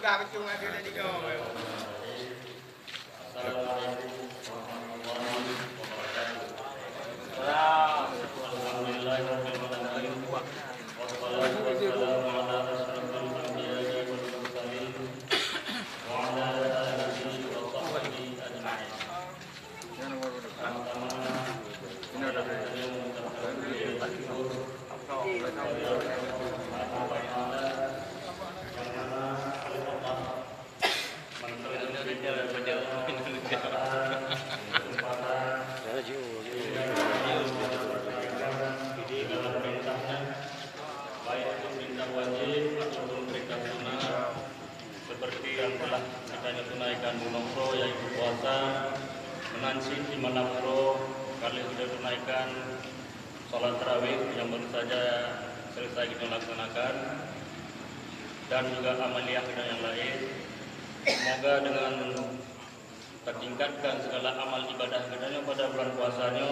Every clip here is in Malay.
Dah betul ada tadi kau. Assalamualaikum warahmatullahi wabarakatuh. Alhamdulillahirrahmanirrahim. Wassalatu wassalamu ala asyrafil anbiya'i wal mursalin wa ala alihi wa sahbihi ajma'in. Pertama-tama saya mengucapkan syukur kepada seperti yang telah kita tunaikan bulan yaitu puasa, menansi di malam kali sudah tunaikan sholat tarawih yang baru saja selesai kita laksanakan, dan juga amaliyah yang lain. Semoga dengan tertingkatkan segala amal ibadah kita pada bulan puasanya,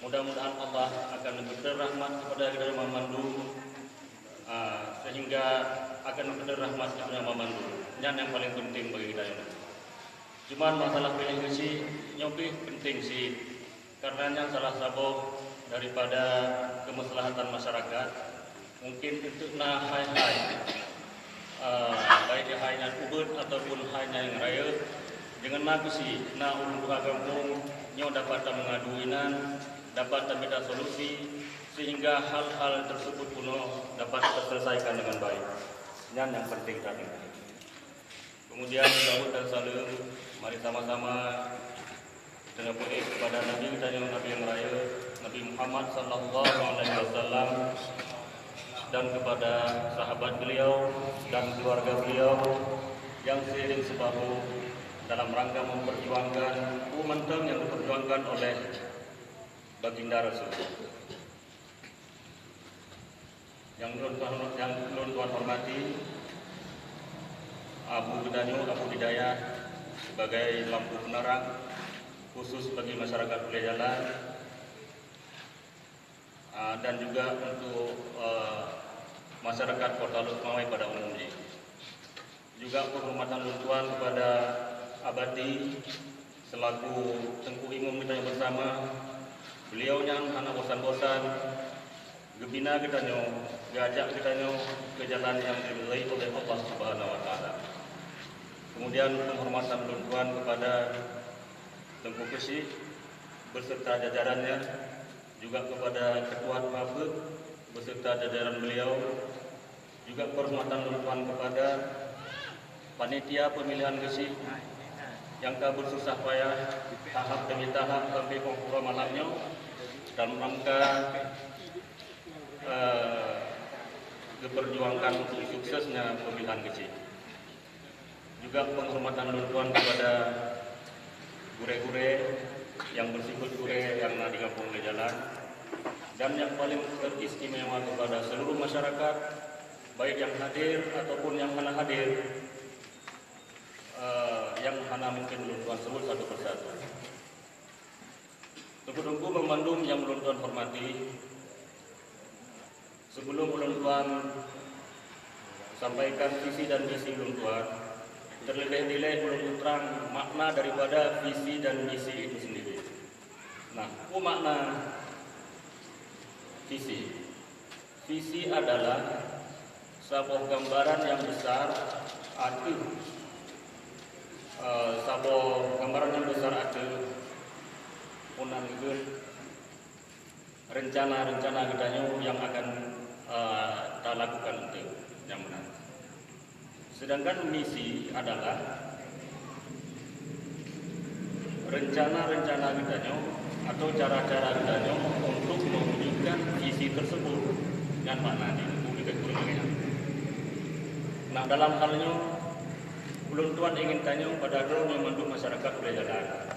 mudah-mudahan Allah akan lebih berrahmat kepada kita memandu, sehingga akan lebih berrahmat kepada memandu. Yang paling penting bagi kita ini. Cuman masalah pilih sih nyobi penting sih, karenanya salah satu daripada kemaslahatan masyarakat mungkin untuk hai-hai baik hainya ubud ataupun hainya yang raya dengan lagu sih ulun kampung nyo dapat mengaduinan, dapat minta solusi sehingga hal-hal tersebut kuno dapat terselesaikan dengan baik. Yang penting tadi. Kemudian Daud dan Salim, mari sama-sama kita berdoa kepada Nabi kita yang Nabi yang raya, Nabi Muhammad sallallahu alaihi wasallam, dan kepada sahabat beliau dan keluarga beliau yang seiring sebahu dalam rangka memperjuangkan momentum yang diperjuangkan oleh baginda Rasul. Yang Tuhan hormati, Abu Gedanyo, Abu Hidayah sebagai lampu penerang khusus bagi masyarakat Kuliah Jalan, dan juga untuk masyarakat Kota Lusmawai pada umumnya. Juga penghormatan Tuan kepada Abadi selaku Tengku Imam kita yang bersama. Beliau yang anak bosan-bosan gebina kita diajak kita ke jalan yang diridhai oleh Allah Subhanahu wa taala. Kemudian penghormatan Tuan kepada Tengku Kesi beserta jajarannya, juga kepada Ketua Mabes beserta jajaran beliau, juga penghormatan Tuan kepada panitia pemilihan Kesi yang tak bersusah payah tahap demi tahap sampai pengpura malamnya dalam rangka diperjuangkan untuk suksesnya pemilihan kecil. Juga penghormatan Tuan kepada gure-gure yang bersifat gure yang ada di kampung di jalan, dan yang paling teristimewa kepada seluruh masyarakat baik yang hadir ataupun yang mana hadir, yang mana mungkin Tuan sebut satu persatu. Tunggu-tunggu memandung yang Tuan hormati, sebelum Tuan sampaikan visi dan misi Tuan, terlebih-lebih terang makna daripada visi dan misi itu sendiri. Nah, makna visi. Visi adalah sebuah gambaran yang besar atau sebuah gambaran yang besar atau punangkeun rencana-rencana kita yang akan kita lakukan untuk yang benar. Sedangkan misi adalah rencana-rencana kita atau cara-cara kita untuk mewujudkan visi tersebut dengan makna di publik ekonominya. Nah, dalam halnya belum Tuan ingin tanya pada dong yang memandu masyarakat Kuliah Jalan.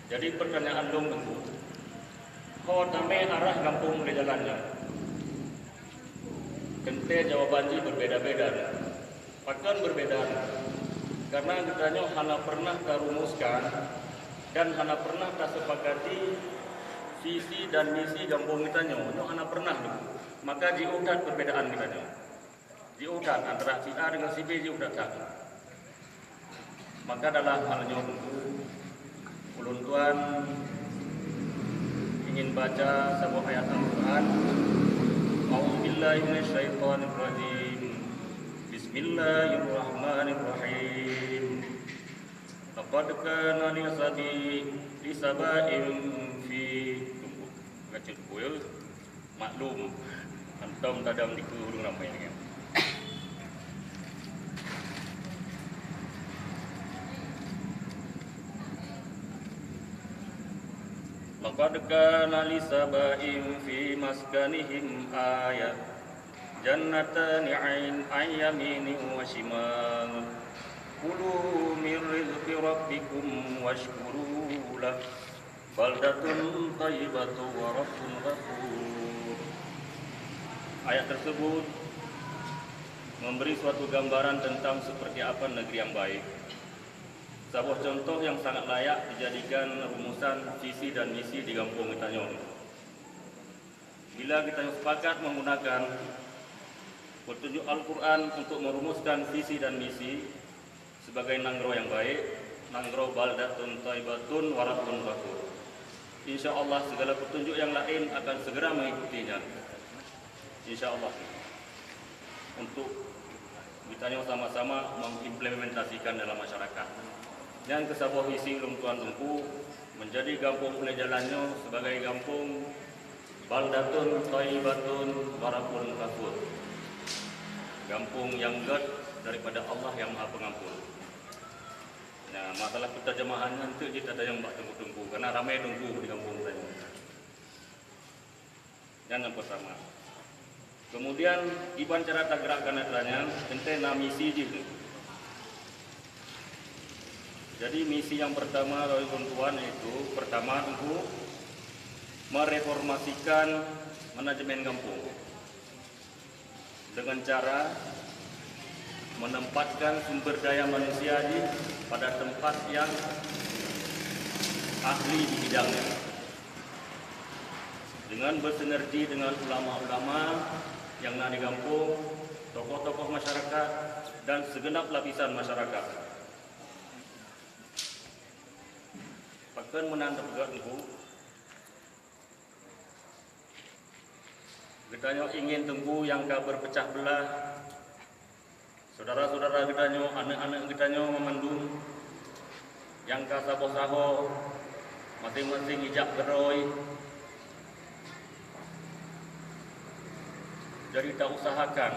Jadi pertanyaan dong tentu, kau tamai arah kampung Kuliah Jalannya. Kente jawabannya berbeda-beda. Bahkan berbeda. Karena kita hanya pernah karumuskan dan hanya pernah kasepakati visi dan misi kampung kita hanya pernah. Maka diudat perbedaan kita. menentukan antara si A dengan si B dia sudah tak. Maka dalam halnya ulun tuan ingin baca sebuah ayat Al-Quran. A'udzubillahi minasyaitonirrajim. Bismillahirrahmanirrahim. Laqad kana li saba'in fi baca kuil maklum antum tadam di kurung ramai ni. Laqad kana li saba'in fi maskanihim ayat jannatani 'an yaminin wa shimal kulu min rizqi rabbikum washkuru lahu baldatun thayyibatu wa rabbun ghafur. Ayat tersebut memberi suatu gambaran tentang seperti apa negeri yang baik. Sebuah contoh yang sangat layak dijadikan rumusan visi dan misi di kampung kita nyon. Bila kita sepakat menggunakan petunjuk Al-Quran untuk merumuskan visi dan misi sebagai nanggro yang baik, nanggro baldatun thayyibatun wa rabbun ghafur. InsyaAllah segala petunjuk yang lain akan segera mengikutinya. InsyaAllah. Untuk kita sama-sama mengimplementasikan dalam masyarakat. Yang kesabuah isi ulun tuan tengku menjadi kampung oleh jalannya sebagai kampung baldatun thayyibatun wa rabbun ghafur. Kampung yang dekat daripada Allah yang Maha Pengampun. Nah, masalah penterjemahannya nanti kita ada yang tunggu-tunggu karena ramai tunggu di kampung saya. Yang pertama. Kemudian iban cara tak gerakkan adanya ente na misi gitu. Jadi misi yang pertama dari tuan itu pertama tunggu mereformasikan manajemen kampung dengan cara menempatkan sumber daya manusia pada tempat yang ahli di bidangnya dengan bersinergi dengan ulama-ulama yang ada di kampung, tokoh-tokoh masyarakat dan segenap lapisan masyarakat. Bahkan menandapkan itu kita ingin tunggu yang berpecah belah. Saudara-saudara kita nyo, anak-anak kita nyo memandung yang kasabo-sabo masing-masing ijak geroi. Jadi kita usahakan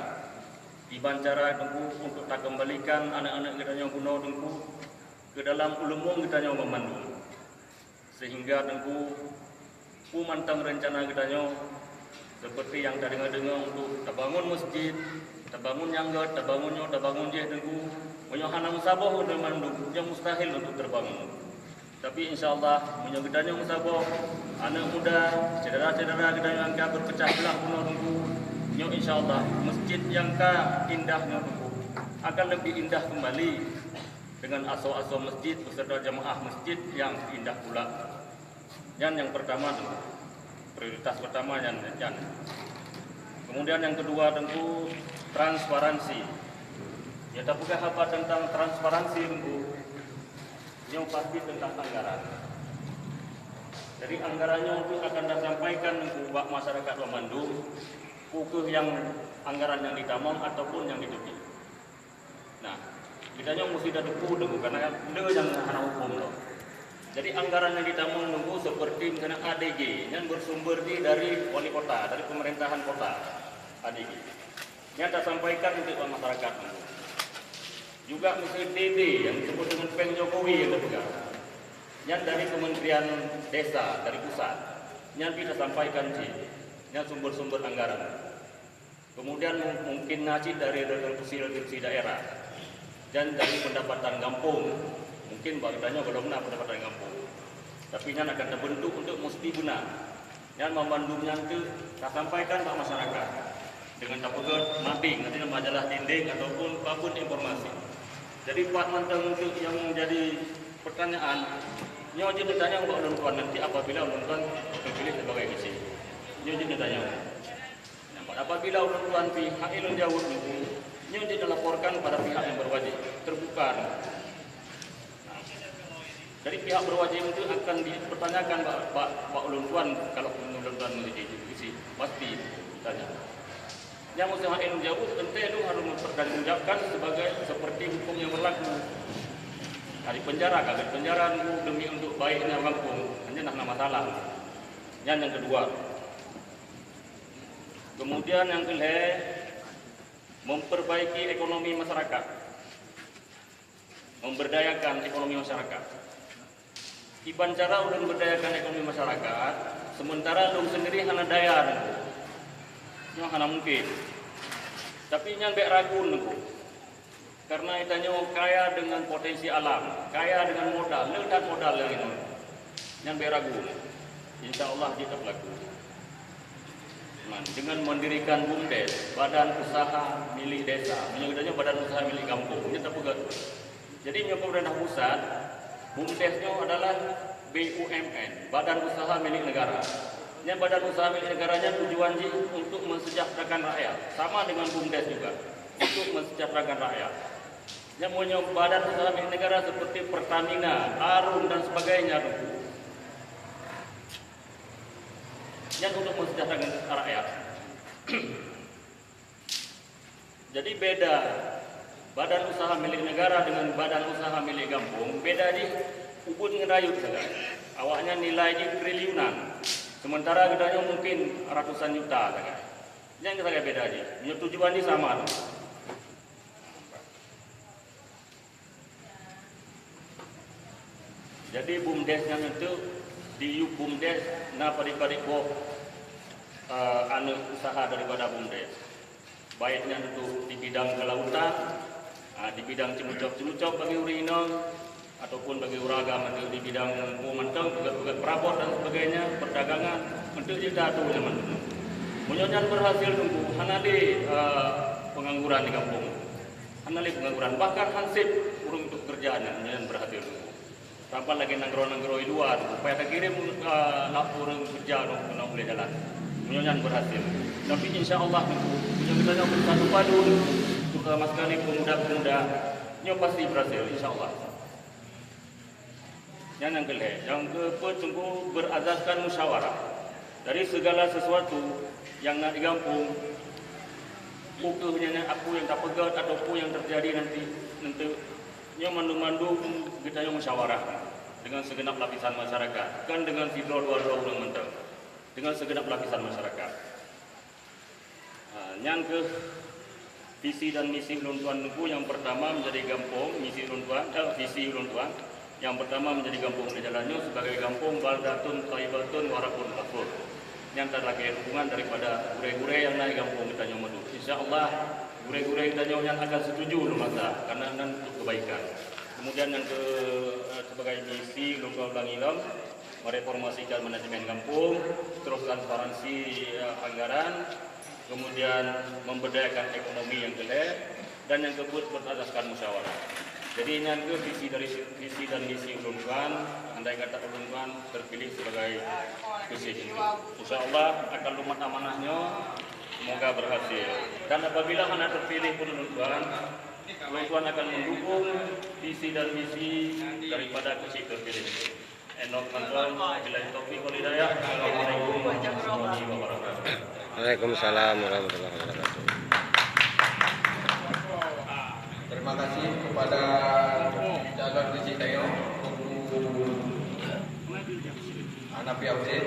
iban cara tengku untuk tak kembalikan anak-anak kita nyo guna tengku ke dalam ulumum kita nyo memandung. Sehingga tengku mantang rencana kita nyo seperti yang tadi dengar untuk terbangun masjid, terbangun nyanggat, terbangun je tengku, menyohana musabah untuk manduk yang mustahil untuk terbangun. Tapi insyaallah menyegedanya musabah, anak muda, cedera-cedera kita yang berpecah belah kuno tengku, nyo insyaallah masjid yang indahnya tengku akan lebih indah kembali dengan aso-aso masjid beserta jamaah masjid yang indah pula. Yang pertama tengku. Prioritas pertama yang. Kemudian yang kedua tentu transparansi. Ya tapukah apa tentang transparansi tentu? Yang pasti tentang anggaran. Jadi anggarannya untuk akan disampaikan kepada masyarakat Bandung, kukuh yang anggaran yang ditamong ataupun yang ditutup. Nah, kita mesti dah tunggu karena dia yang hana hukum loh. Jadi anggaran yang ditamong nunggu seperti misalnya ADG yang bersumber dari wali kota, dari pemerintahan kota ADG. Yang kita sampaikan untuk masyarakat. Juga misalnya DD yang disebut dengan Peng Jokowi yang juga. Yang dari Kementerian Desa dari pusat. Yang kita sampaikan sih, yang sumber-sumber anggaran. Kemudian mungkin ngaji dari retribusi daerah dan dari pendapatan kampung. Mungkin bagainya belum pernah pendapatan kampung. Tapi yang akan terbentuk untuk mesti guna. Yang memandungnya itu kita sampaikan ke masyarakat dengan tapukan mapping nanti majalah dinding ataupun apapun informasi. Jadi Pak Manteng untuk yang menjadi pertanyaan, nyo jadi tanya untuk nonton nanti apabila nonton terpilih sebagai isi. Nyo jadi tanya. Apabila nonton pihak ilmu jawab itu, nyo yang dilaporkan pada pihak yang berwajib, terbuka. Dari pihak berwajib itu akan dipertanyakan Pak Ulun Tuan, kalau Ulun Tuan memiliki isi pasti tanya. Yang usahain jauh tentu itu harus mempertanggungjawabkan sebagai seperti hukum yang berlaku. Dari penjara, kagak penjara demi untuk baiknya kampung, hanya nak masalah. Yang kedua, kemudian yang kedua, memperbaiki ekonomi masyarakat, memberdayakan ekonomi masyarakat. Iban cara ulun berdayakan ekonomi masyarakat, sementara ulun sendiri hana daya, yang hana mungkin. Tapi yang bek ragu nunggu, karena itanya kaya dengan potensi alam, kaya dengan modal, lekat modal yang ini, yang bek ragu. Insya Allah kita berlaku. Dengan mendirikan BUMDes, badan usaha milik desa, menyebutnya badan usaha milik kampung, ini terpegat. Jadi pemerintah pusat, BUMDesnya adalah BUMN, badan usaha milik negara. Yang badan usaha milik negaranya tujuan untuk mensejahterakan rakyat, sama dengan BUMDes juga, untuk mensejahterakan rakyat. Yang punya badan usaha milik negara seperti Pertamina, Arum dan sebagainya, yang untuk mensejahterakan rakyat. Jadi beda badan usaha milik negara dengan badan usaha milik kampung, beda di ubun ngerayut saja. Awaknya nilai di triliunan, sementara gedanya mungkin ratusan juta saja. Yang kita beda di, tujuan ini sama. Jadi BUMDesnya itu di BUMDes, na pari-pari anu usaha daripada BUMDes. Baiknya untuk di bidang kelautan, di bidang cemucok bagi urinong, ataupun bagi uragam di bidang menteng, juga perabot dan sebagainya, perdagangan, untuk kita tu zaman dulu. Munyonya berhasil tunggu, hanali pengangguran di kampung, hanali pengangguran, bahkan hansip urung untuk kerjaannya, munyonya berhasil tunggu. Tanpa lagi nanggro-nanggro di luar, supaya tak kirim orang kerja nak boleh jalan. Munyonya berhasil. Tapi insya Allah kita nak bersatu padu untuk mas sekali pemuda-pemuda, nyo pasti berhasil insya Allah. Yang kedua, yang kedua berazaskan musyawarah. Dari segala sesuatu yang nak digampung, bukannya aku yang tak pegat ataupun yang terjadi nanti nyo mandu-mandu kita yang musyawarah dengan segenap lapisan masyarakat, kan dengan sidro dua-dua orang mentang, dengan segenap lapisan masyarakat. Yang ke visi dan misi Ulun Tuan Nunggu, yang pertama menjadi kampung misi Ulun Tuan, visi Ulun Tuan. Yang pertama menjadi kampung di jalannya sebagai kampung baldatun thayyibatun warabun ghafur. Yang terlagi hubungan daripada gure-gure yang naik kampung kita nyomodu. Insya-Allah gure-gure kita yang akan setuju masa karena untuk kebaikan. Kemudian yang ke sebagai misi Ulun Tuan Bangilam mereformasikan manajemen kampung, terus transparansi anggaran, kemudian memberdayakan ekonomi yang jelek, dan yang kedua berdasarkan musyawarah. Jadi yang ke visi dan misi Ulun Tuan, andai kata Ulun Tuan terpilih sebagai presiden, insya-Allah akan lumat amanahnya, semoga berhasil. Dan apabila anda terpilih pun Ulun Tuan akan mendukung visi dan misi daripada kecil terpilih. Enok kantor, bila taufiq wal hidayah. Assalamualaikum warahmatullahi wabarakatuh. Waalaikumsalam warahmatullahi wabarakatuh. Terima kasih kepada calon Rizky Tayo, Anapi Abdul.